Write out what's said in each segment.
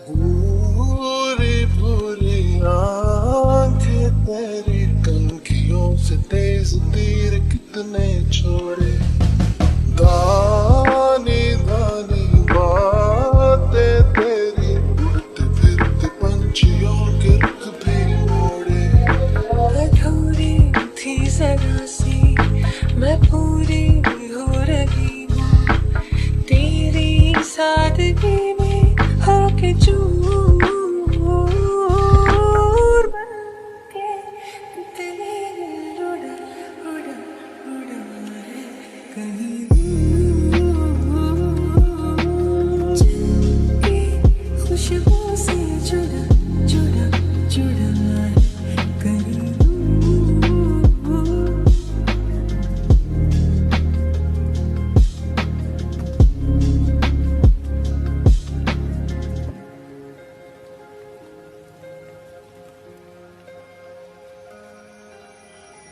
भूरी भूरी आंखें तेरी कनखियों से तेज तीर कितने छोड़े, दानी दानी बातें तेरी उड़ते फिरते पंछियों के रुख भी मोड़े। अधूरी थी जरा सी मैं पूरी हो रही हूँ तेरी सादगी में होके चूर बनके तेरे उड़ा उड़ा उड़ा है कहीं की खुशबू से जुड़ा जुड़ा जुड़ा है कहीं।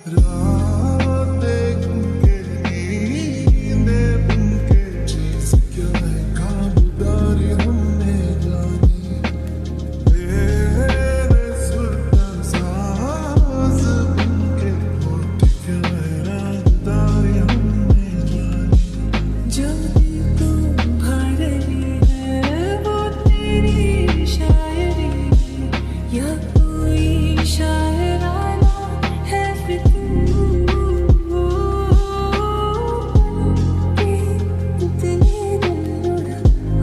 रातें गुनके नींदें बुनके चीज़ क्या है खामोदारी हमने जानी, मेरे सुर का साज बुनके होती क्या है रागदारी हमने जानी। जो दिल को भा रही है वो तेरी शायरी है या कोई शायराना है फितूर कितने दिल उड़ा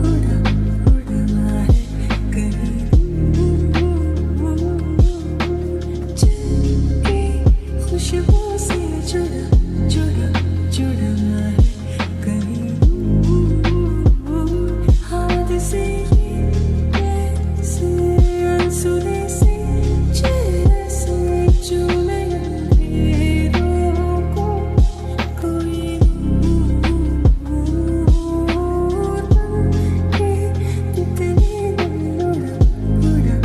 उड़ा उड़ा है कहीं जिनकी खुशबू से जुड़ा जुड़ा जुड़ा है कहीं। हादसे कैसे अनसुने से जैसे चूमे अंधेरों को कोई नूर बनके कितने दिन उड़ा उड़ा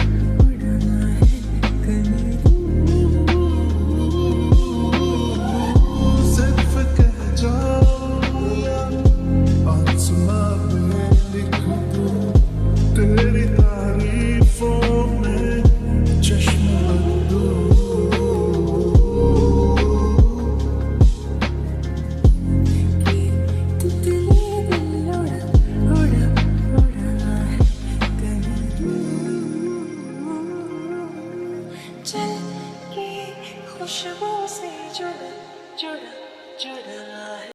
उड़ा है कहीं। सिर्फ कह जाओ या आसमां पे लिख दूं तेरी तारीफों में चश्म बन दूं। कितने दिल उड़ा उड़ा उड़ा है कहीं। चल के खुशबू से जुड़ा जुड़ा जुड़ा है।